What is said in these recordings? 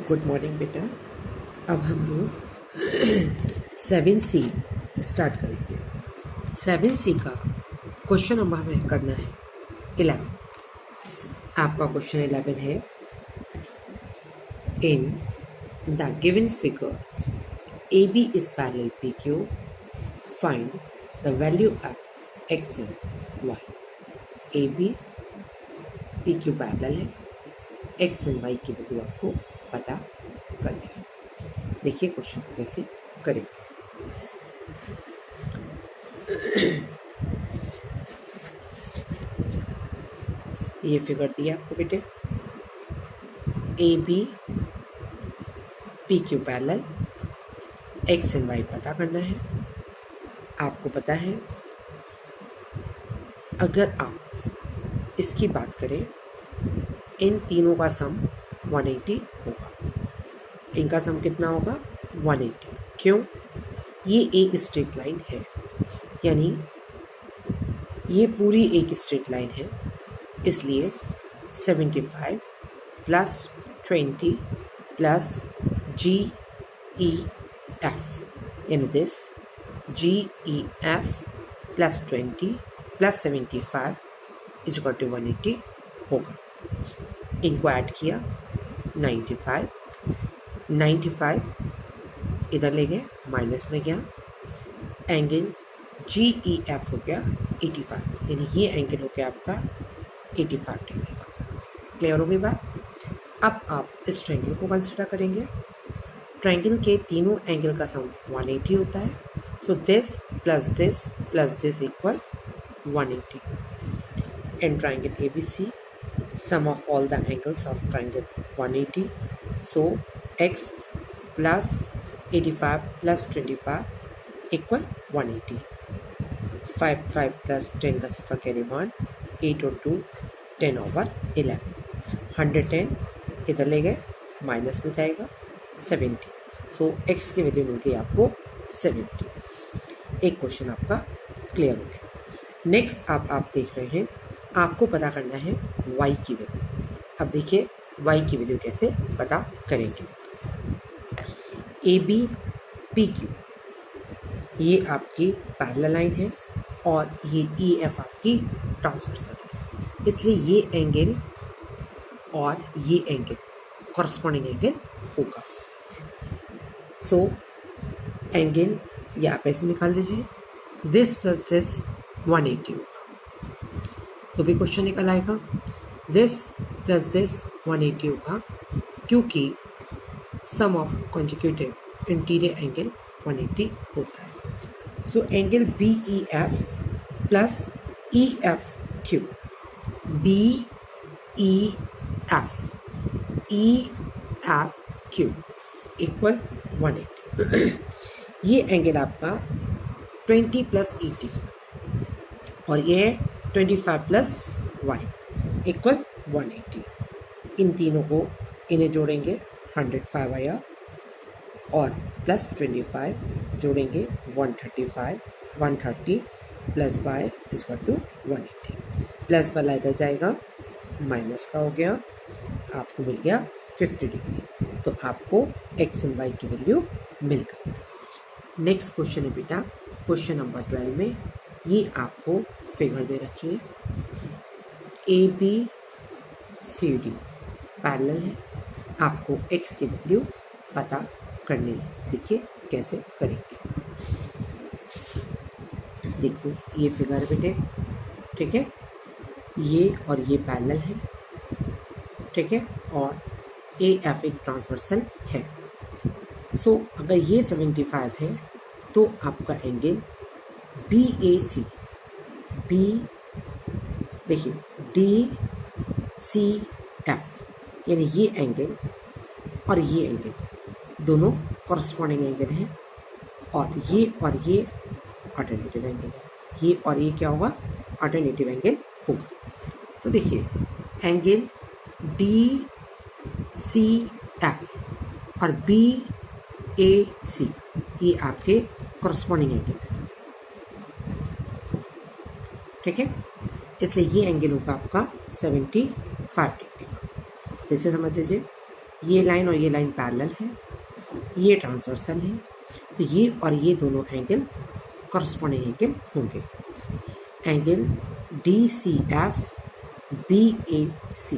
Good morning बेटा। अब हम लोग 7C स्टार्ट करेंगे। 7C का क्वेश्चन नंबर हमें करना है 11। आपका क्वेश्चन 11 है, in the given figure AB is parallel PQ, find the value of X and Y। AB PQ parallel है, X and Y की वैल्यू आपको पता करनी है। देखिए क्वेश्चन को कैसे करेंगे। ये फिगर दिया आपको बेटे, AB PQ parallel, X and Y पता करना है। आपको पता है अगर आप इसकी बात करें, इन तीनों का सम 180 होगा। इनका सम कितना होगा? 180। क्यों? ये एक स्ट्रेट लाइन है, यानी ये पूरी एक स्ट्रेट लाइन है, इसलिए 75 प्लस 20 प्लस GEF, यानी this GEF plus 20 plus 75 is equal to 180 होगा। इनको ऐड किया 95 इधर ले गए, माइनस में गया, एंगल GEF हो गया 85, यानी ये एंगल हो गया आपका 85 डिग्री का। क्लियर हो गई बात? अब आप इस ट्रायंगल को कंसिडर करेंगे। ट्रायंगल के तीनों एंगल का सम 180 होता है, so this plus this equal 180। And triangle ABC, sum of all the angles of triangle 180, so X plus 85 plus 25 equal 180। 5 plus 10 का सिफर कैरी 1, 8 और 2 10 over 11, 110 इधर ले गए, माइनस में जाएगा 70, सो X की वैल्यू मिल गई आपको 70। एक क्वेश्चन आपका क्लियर हो गया। नेक्स्ट आप देख रहे हैं, आपको पता करना है y की वैल्यू। अब देखिए y की वैल्यू कैसे पता करेंगे। AB PQ ये आपकी पैरेलल लाइन है और ये EF आपकी ट्रांसवर्सल है, इसलिए ये एंगल और ये एंगल कॉरस्पॉन्डिंग एंगल होगा। सो एंगल ये आप ऐसे निकाल दीजिए, दिस प्लस दिस 180 होगा, तो भी क्वेश्चन निकल आएगा दिस प्लस दिस 180 होगा, क्योंकि सम ऑफ कॉन्जिक्यूटिव इंटीरियर एंगल 180 होता है। So angle BEF plus EFQ, EFQ equal 180। ये एंगल आपका 20 प्लस 80 और ये 25 प्लस y इक्वल 180। इन तीनों को इन्हें जोड़ेंगे 105 आया, और प्लस 25 जोड़ेंगे 135, 130 plus y equal to 180। Plus वाला इधर जाएगा, माइनस का हो गया, आपको मिल गया 50 डिग्री। तो आपको x एंड y की वैल्यू मिल गई। नेक्स्ट क्वेश्चन है बेटा, क्वेश्चन नंबर 12 में ये आपको फिगर दे रखी है, ABCD पैरेलल है, आपको x की वैल्यू पता करनी है। देखिए कैसे करेंगे। देखो ये फिगर बेटे, ठीक है, ये और ये पैरेलल है, ठीक है, और AF एक ट्रांसवर्सल है। सो अगर ये 75 है तो आपका एंगल BAC, देखिए DCF, यानी ये एंगल और ये एंगल दोनों कॉरस्पॉन्डिंग एंगल हैं, और ये अल्टरनेटिव एंगल है। ये और ये क्या होगा? अल्टरनेटिव एंगल होगा। तो देखिए एंगल DCF और BAC ये आपके कॉरस्पॉन्डिंग एंगल है, ठीक है, इसलिए ये एंगल होगा आपका 75 डिग्री का। जैसे समझ लीजिए ये लाइन और ये लाइन पैरेलल है, ये ट्रांसवर्सल है, तो ये और ये दोनों एंगल कॉरस्पॉन्डिंग एंगल होंगे। एंगल DCF BAC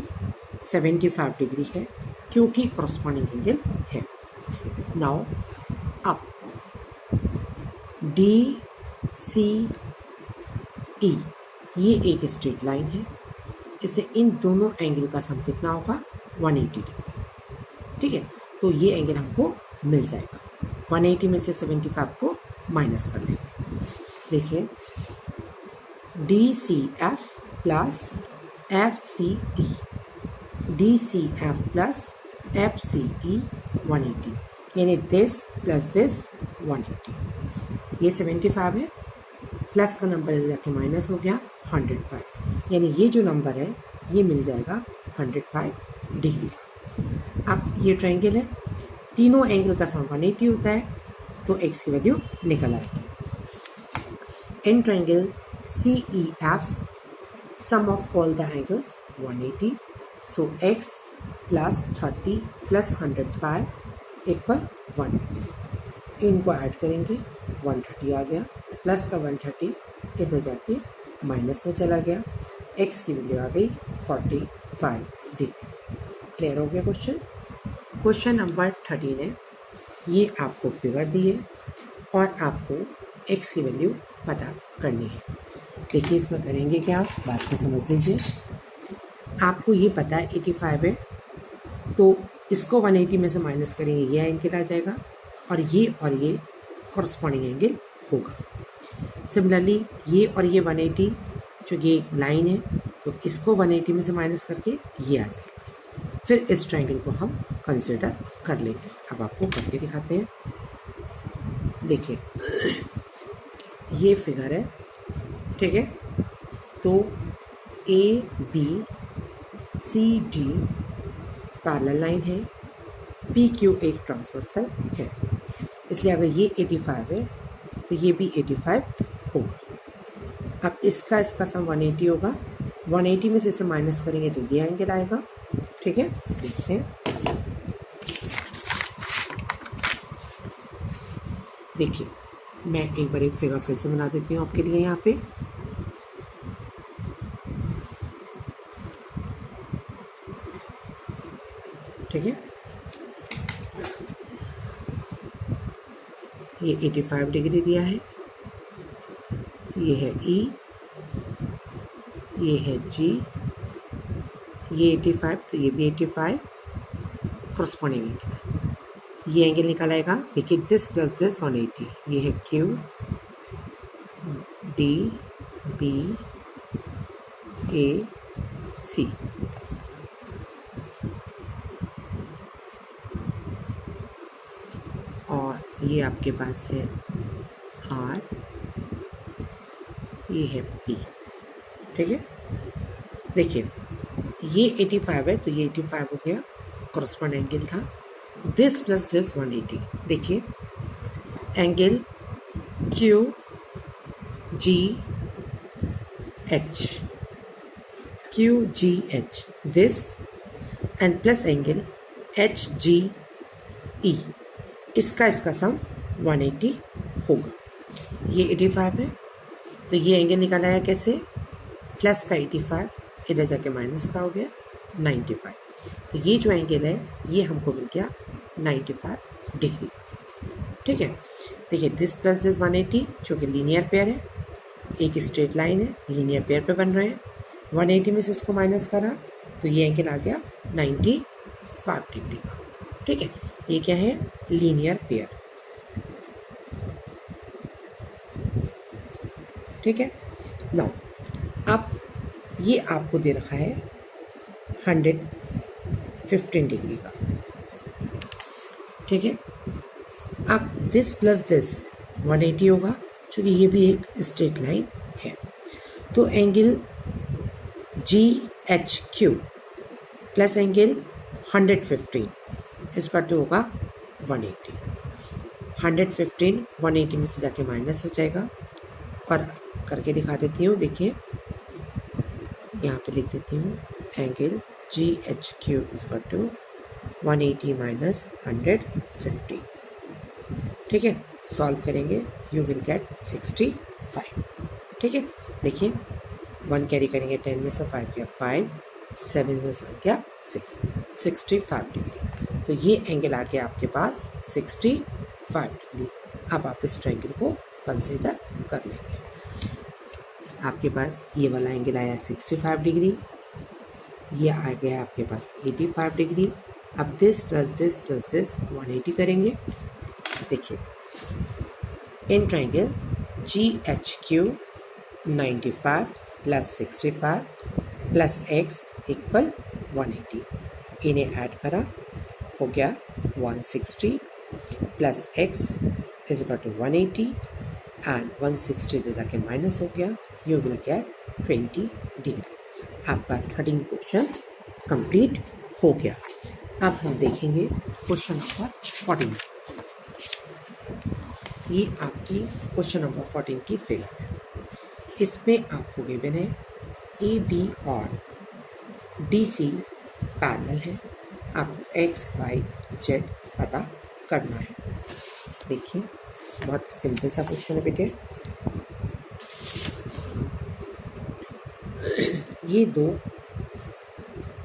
75 डिग्री है क्योंकि कॉरस्पॉन्डिंग एंगल है। नाउ अब DCE ये एक स्ट्रेट लाइन है, इससे इन दोनों एंगल का सम कितना होगा 180 डिग्री। ठीक है, तो ये एंगल हमको मिल जाएगा। 180 में से 75 को माइनस कर लेंगे। देखिए DCF plus FCE, DCF plus FCE 180, यानी दिस प्लस दिस 180। ये 75 है, प्लस का नंबर जाके माइनस हो गया 105, यानी ये जो नंबर है ये मिल जाएगा 105 डिग्री का। अब ये ट्रायंगल है, तीनों एंगल का सम 180 होता है, तो x की वैल्यू निकल आएगी। In triangle CEF sum of all the angles 180, so x plus 30 plus 105 equal 180। इनको ऐड करेंगे 130 आ गया, प्लस का 130 इधर जाके माइनस में चला गया, x की वैल्यू आ गई 45 डिग्री। क्लियर हो गया क्वेश्चन। क्वेश्चन नंबर 13 है, ये आपको फिगर दिए और आपको x की वैल्यू पता करनी है। देखिए इसमें करेंगे क्या, बात को समझ लीजिए। आपको ये पता है 85 है, तो इसको 180 में से माइनस करेंगे, ये एंगल आ जाएगा और ये कॉरस्पॉन्डिंग एंगल होगा। सिमिलरली ये और ये 180 जो ये एक लाइन है, तो इसको 180 में से माइनस करके ये आ जाएगा। फिर इस ट्रायंगल को हम कंसिडर कर लेंगे। अब आपको करके दिखाते हैं। देखिए ये फिगर है, ठीक है, तो ABCD पैरेलल लाइन है, PQ एक ट्रांसवर्सल है, इसलिए अगर ये 85 है तो ये भी 85 होगा। अब इसका सम 180 होगा, 180 में से इसे माइनस करेंगे तो ये एंगल आएगा। ठीक है, देखते हैं। देखिए मैं एक बार एक फिगर फिर से बना देती हूँ आपके लिए। यहाँ पे ठीक है, ये 85 डिग्री दिया है, ये है E, ये है G, ये 85, तो ये भी 85 कॉरस्पॉन्डिंग एंगल। ये एंगल निकल आएगा। देखिए दिस प्लस दिस 180, ये है Q D B A C। और ये आपके पास है R, ये है P। ठीक है, देखिए ये 85 है, तो ये 85 हो गया, कॉरस्पॉन्डिंग एंगल था। दिस प्लस दिस 180, देखिए angle Q G H, Q G H this and plus angle H G E, इसका सम 180 होगा। ये 85 है, तो ये एंगल निकाला है कैसे, प्लस का 85 इधर जाके माइनस का हो गया 95, तो ये जो एंगल है ये हमको मिल गया 95 डिग्री। ठीक है, देखिए दिस प्लस दिस 180 जो कि लीनियर पेयर है, एक स्ट्रेट लाइन है, लीनियर पेयर पे बन रहे हैं। 180 में से इसको माइनस करा तो ये एंगल आ गया 95 डिग्री का। ठीक है, ये क्या है, लीनियर पेयर। ठीक है, नाउ अब ये आपको दे रखा है 115 डिग्री का। ठीक है, अब दिस प्लस दिस 180 होगा, क्योंकि ये भी एक स्ट्रेट लाइन है, तो एंगल GHQ प्लस एंगल 115 इसका तो होगा 180। 115 180 में से जाके माइनस हो जाएगा, और करके दिखा देती हूँ। देखिए यहाँ पे लिख देती हूँ angle GHQ is equal to 180 minus 150, ठीक है। सॉल्व करेंगे, यू विल गेट 65, ठीक है। देखिए 1 कैरी करेंगे, 10 में से 5 गया 5, 7 में से गया 6, 65 डिग्री। तो ये एंगल आ गया आपके पास 65 डिग्री। अब आप इस ट्रायंगल को कंसीडर कर लेंगे। आपके पास ये वाला एंगल आया 65 डिग्री, ये आ गया आपके पास 85 डिग्री। अब this plus this plus this 180 करेंगे। देखिए in triangle GHQ 95 plus 65 plus x equal 180, इन्हें ऐड करा हो गया 160 plus x is equal to 180 and 160 से जाके माइनस हो गया, यू विल गेट 20 डिग्री। आपका 13 क्वेश्चन कंप्लीट हो गया। अब हम देखेंगे क्वेश्चन नंबर 14। ये आपकी क्वेश्चन नंबर 14 की फिगर है। इसमें आपको गिवन है AB और DC पैरेलल है, आपको X Y Z पता करना है। देखिए बहुत सिंपल सा क्वेश्चन है बेटे। ये दो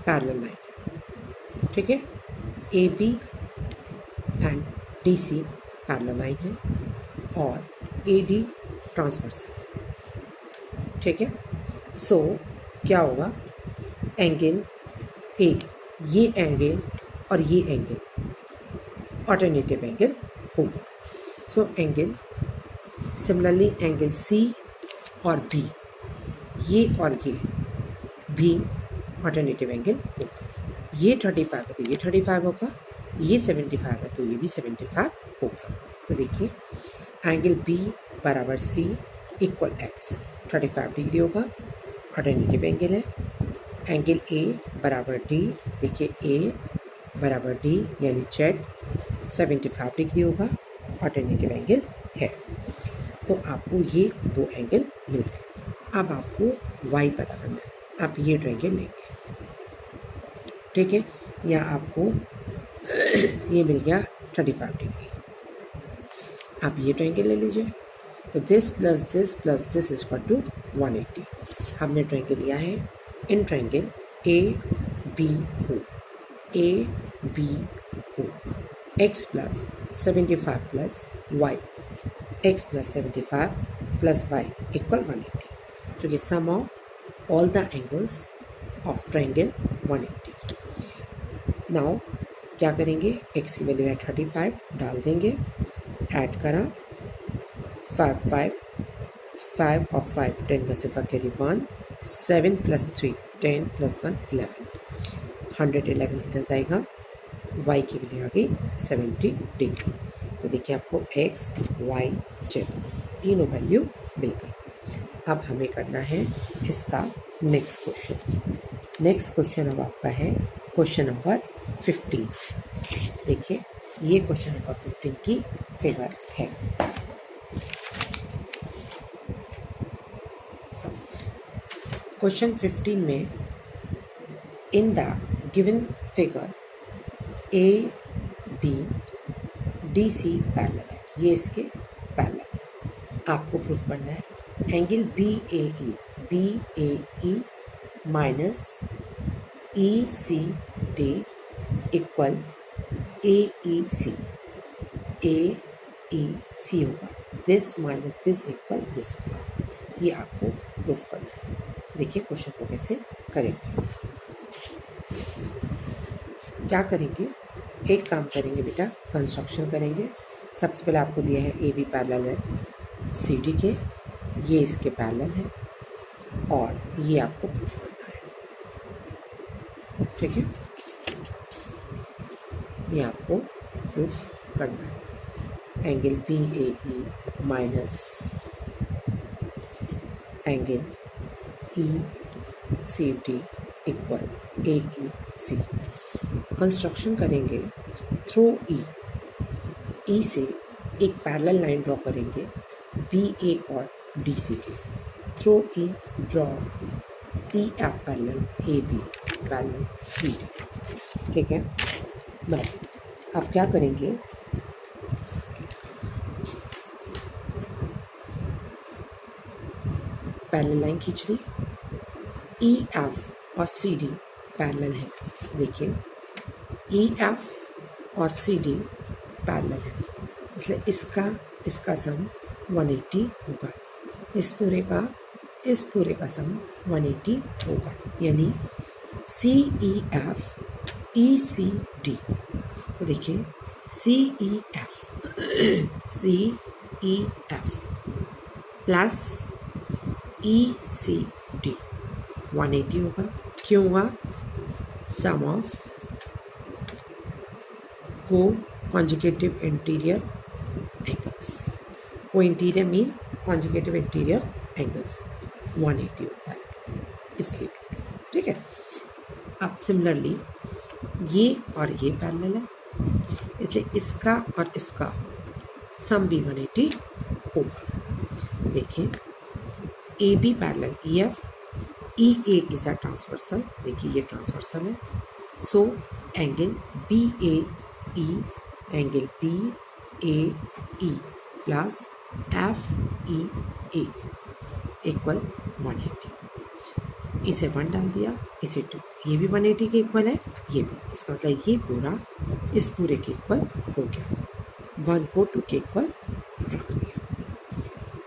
पैरेलल लाइन, ठीक है, AB and DC parallel line है और AD ट्रांसवर्स है, ठीक है। सो क्या होगा, एंगल A, ये एंगल और ये एंगल ऑल्टरनेटिव एंगल होगा। So angle similarly angle C और B, ये और ये भी ऑल्टरनेटिव एंगल होगा। ये 35 है तो ये 35 होगा, ये 75 है तो ये भी 75 होगा। तो देखिए एंगल B बराबर C इक्वल X 35 डिग्री होगा, ऑल्टरनेटिव एंगल है। एंगल A बराबर D, देखिए A बराबर D यानी Z 75 डिग्री होगा, ऑल्टरनेटिव एंगल है। तो आपको ये दो एंगल मिल गए। अब आपको Y पता करना है, आप ये ट्रायंगल लेंगे, ठीक है। या आपको ये मिल गया 35 डिग्री, आप ये ट्रायंगल ले लीजिए। तो this plus this plus this is equal to 180। हमने ट्रायंगल लिया है in triangle ABO, ABO x plus 75 plus y, x plus 75 plus y equal 180, जो कि sum of all the angles of triangle 180। Now क्या करेंगे, x की value है 35, डाल देंगे, ऐड करा 5 5 5 और 5 10 का सिफा कैरी 1, 7 प्लस 3 10 प्लस 1 11, 111 इधर जाएगा, y की वैल्यू आ गई 70 डिग्री। तो देखिए आपको x y z तीनों वैल्यू मिल गई। अब हमें करना है इसका नेक्स्ट क्वेश्चन। नेक्स्ट क्वेश्चन अब आपका है क्वेश्चन नंबर 15। देखिए ये क्वेश्चन नंबर 15 की फिगर है। क्वेश्चन 15 में in the given figure ABDC parallel है, ये इसके पैरेलल है। आपको प्रूफ करना है angle BAE minus ECD equal AEC होगा, this minus this equal this होगा। ये आपको प्रूफ करना है। देखिए क्वेश्चन को कैसे करेंगे। क्या करेंगे, एक काम करेंगे बेटा, कंस्ट्रक्शन करेंगे। सबसे पहले आपको दिया है AB पैरेलल है CD के, ये इसके पैरेलल है और ये आपको प्रूफ करना है, ठीक है। ये आपको प्रूफ करना है। Angle BAE minus angle ECD equal AEC। Construction करेंगे थ्रू E से एक पैरेलल लाइन ड्रॉ करेंगे BA और DC के। Through E draw EF parallel AB parallel CD, ठीक है। ना आप क्या करेंगे, पैरेलल लाइन खींच ली, ई एफ और सी डी पैरेलल है। देखिए ई एफ और सी डी पैरेलल है, इसलिए इसका सम 180 होगा, इस पूरे का सम 180 होगा, यानी सी E F E C D. तो देखिए C E F plus E C D 180 होगा। क्यों होगा? Sum of co conjugative interior angles, co interior mean conjugative interior angles 180 होता है, इसलिए ठीक है। अब सिमिलरली ये और ये पैरेलल है, इसलिए इसका और इसका सम भी 180 होगा। देखिए A B parallel E F, E A is a transversal, देखिए ये ट्रांसवर्सल है, so angle B A E, angle B A E plus F E A equal 180। इसे 1 डाल दिया, इसे 2, ये भी 180 के इक्वल है, ये भी, इसका मतलब ये पूरा इस पूरे के इक्वल हो गया, 1 को 2 के इक्वल रख दिया।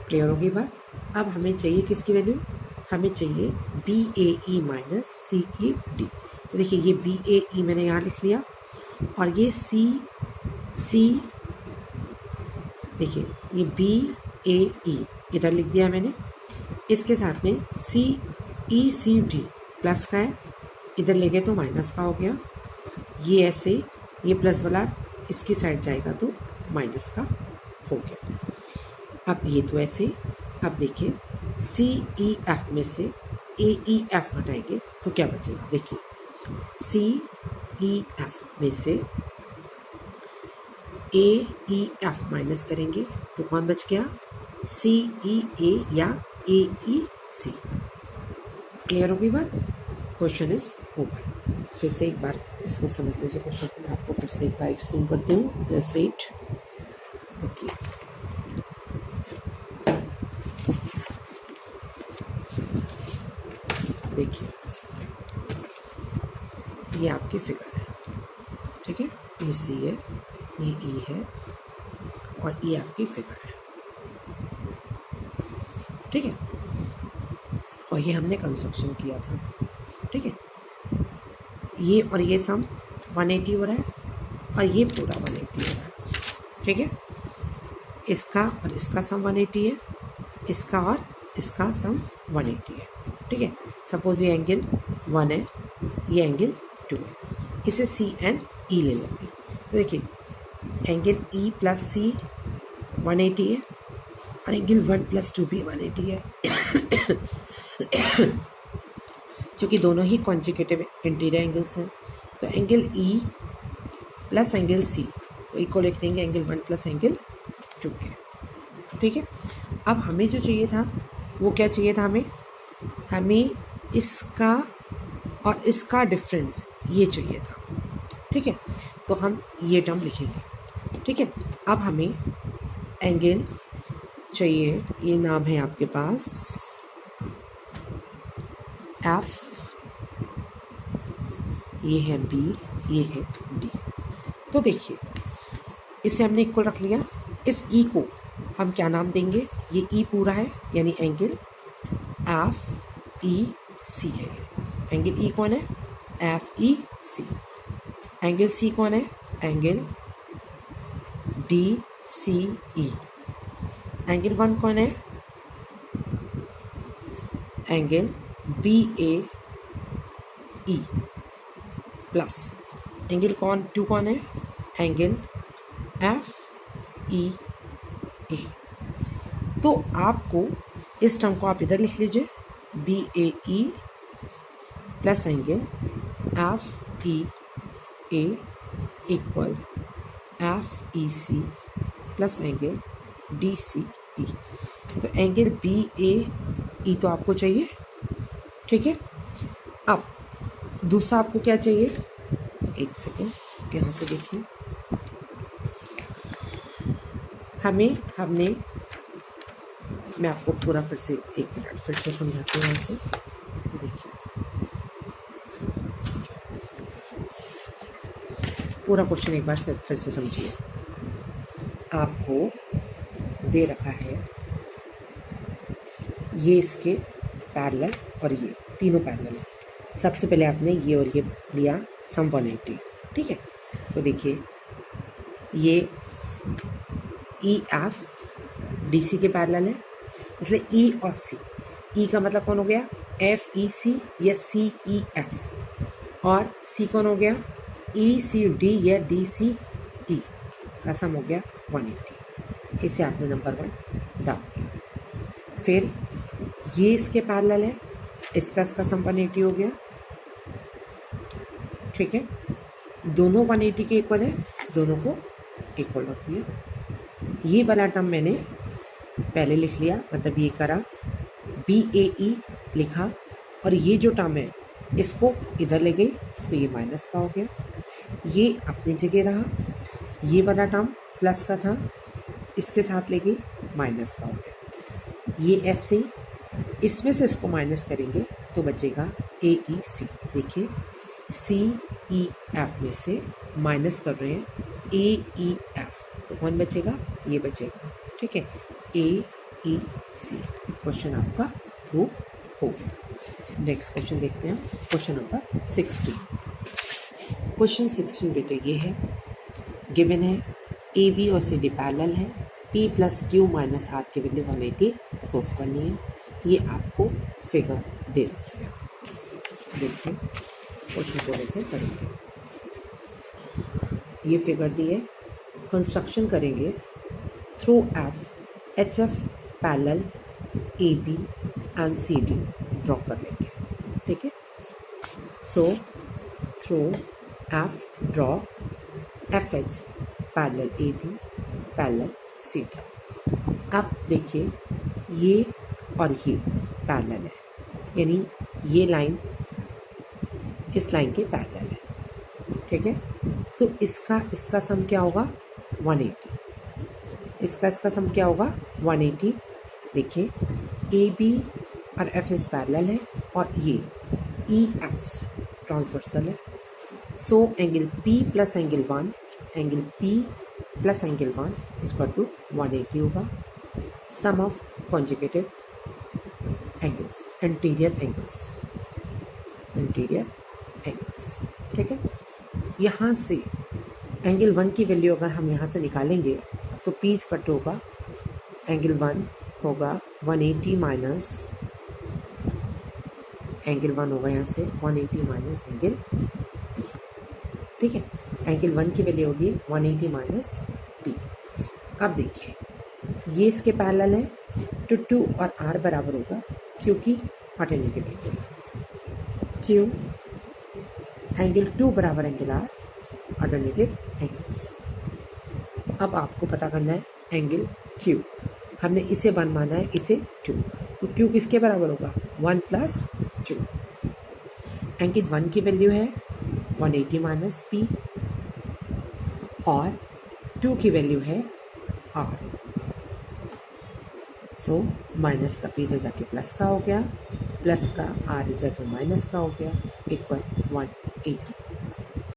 क्लियर होगी बात? अब हमें चाहिए किसकी वैल्यू? हमें चाहिए B A E minus C E D. तो देखिए ये बी ए ई मैंने यहाँ लिख लिया, और ये सी देखिए ये बी ए ई इधर लिख दिया मैंने, इसके साथ में सी ई सी डी प्लस का है, इधर ले गए तो माइनस का हो गया, ये ऐसे ये प्लस वाला इसकी साइड जाएगा तो माइनस का हो गया। अब ये तो ऐसे, अब देखिए सी ई एफ में से ए ई एफ हटाएंगे तो क्या बचेगा? देखिए सी ई एफ में से ए ई एफ माइनस करेंगे तो कौन बच गया? सी ई ए या ए ई सी। क्लियर होगी बात? Question is over. फिर से एक बार इसको समझ लीजिए, क्वेश्चन को मैं आपको फिर से एक बार एक्सप्लेन करती हूँ, जस्ट वेट। ओके, देखिए ये आपकी फिगर है, ठीक है, ये सी है, ये ई है, और ये आपकी फिगर है, ठीक है, और ये हमने कंस्ट्रक्शन किया था, ठीक है। ये और ये सम 180 हो रहा है, और ये पूरा 180 हो रहा है, ठीक है। इसका और इसका सम 180 है, इसका और इसका सम 180 है, ठीक है। सपोज ये एंगल 1 है, ये एंगल 2 है, इसे सी एंड ई ले लेते हैं। तो देखिए एंगल ई प्लस सी 180 है, और एंगल 1 प्लस 2 भी 180 है, क्योंकि दोनों ही कॉन्जुगेटिव इंटीरियर एंगल्स हैं। तो angle E plus angle C को इक्वल लिख देंगे एंगल 1 प्लस एंगल 2 के, ठीक है। अब हमें जो चाहिए था वो क्या चाहिए था? हमें इसका और इसका डिफरेंस ये चाहिए था, ठीक है। तो हम ये टर्म लिखेंगे, ठीक है। अब हमें एंगल चाहिए, ये नाम है आपके पास एफ, ये है बी, ये है डी। तो देखिए इसे हमने इक्वल रख लिया, इस ई को हम क्या नाम देंगे? ये ई पूरा है, यानी एंगल एफ ई सी है। एंगल ई कौन है? एफ ई सी। एंगल सी कौन है? Angle D C E. Angle 1 कौन है? Angle B A E plus angle 2 कौन है? Angle F E A. तो आपको इस टर्म को आप इधर लिख लीजिए, B A E plus angle F E A equal F E C plus angle D C E. तो एंगल बी ए ई तो आपको चाहिए, ठीक है। अब दूसरा आपको क्या चाहिए? एक सेकेंड, यहाँ से देखिए, हमने मैं आपको पूरा फिर से 1 मिनट फिर से समझाती हूँ। यहाँ से देखिए, पूरा क्वेश्चन एक बार से फिर से समझिए। आपको दे रखा है ये इसके पैरेलल और ये तीनों पैरेलल है। सबसे पहले आपने ये और ये लिया सम 180, ठीक है। तो देखिए ये ई एफ डी सी के पैरेलल है, इसलिए ई और सी, ई का मतलब कौन हो गया, एफ ई सी या सी ई एफ, और सी कौन हो गया, ई सी डी या डी सी ई का सम हो गया 180। इसे आपने नंबर 1 डाल दिया। फिर ये इसके पैरेलल है, इसका सम 180 हो गया, ठीक है। दोनों 180 के इक्वल है, दोनों को इक्वल रख दिया। ये वाला टर्म मैंने पहले लिख लिया, मतलब ये करा बी ए ई लिखा, और ये जो टर्म है इसको इधर ले गई तो ये माइनस का हो गया, ये अपनी जगह रहा। ये वाला टर्म प्लस का था, इसके साथ ले गई माइनस का हो गया। ये ऐसे इसमें से इसको माइनस करेंगे तो बचेगा ए ई सी। देखिए सी ई एफ में से माइनस कर रहे हैं ए ई एफ, तो कौन बचेगा, ये बचेगा, ठीक है। ए ई सी क्वेश्चन आपका प्रूव हो गया। नेक्स्ट क्वेश्चन देखते हैं, क्वेश्चन नंबर 16। क्वेश्चन 16 बेटे ये है, गिवन है ए बी और सी डी पैरेलल है, P plus Q minus R की वैल्यू 180 प्रूव करनी है। ये आपको फिगर दे रखी है, देखिए क्वेश्चन थोड़े से करेंगे। ये फिगर दी है, कंस्ट्रक्शन करेंगे through F H F parallel A B and C D draw कर लेंगे, ठीक है। So through F draw F H parallel A B parallel C D. अब देखिए ये और ये पैरेलल है, यानी ये लाइन इस लाइन के पैरेलल है, ठीक है। तो इसका सम क्या होगा 180, इसका सम क्या होगा 180। देखिए ए बी और एफ इस पैरेलल है, और ये ई एफ ट्रांसवर्सल है। So angle P plus angle 1, angle P plus angle 1 is equal to 180 होगा। Sum of conjugative angles, anterior angles, ठीक है। यहाँ से एंगल 1 की वैल्यू अगर हम यहाँ से निकालेंगे तो पीच कट होगा, एंगल 1 होगा 180 माइनस एंगल 1 होगा यहाँ से 180 माइनस एंगल पी, ठीक है। एंगल 1 की वैल्यू होगी 180 माइनस पी। अब देखिए ये इसके पैरेलल है, तो 2 और r बराबर होगा क्योंकि अल्टरनेटिव एंगल क्यू, एंगल 2 बराबर एंगल r, अल्टरनेटिव एंगल्स। अब आपको पता करना है एंगल क्यू, हमने इसे 1 माना है, इसे 2, तो क्यू किसके बराबर होगा 1 प्लस 2। एंगल 1 की वैल्यू है 180 माइनस पी, और 2 की वैल्यू है r। सो माइनस का पी इधर जाके प्लस का हो गया, प्लस का r इधर तो माइनस का हो गया, इक्वल 180।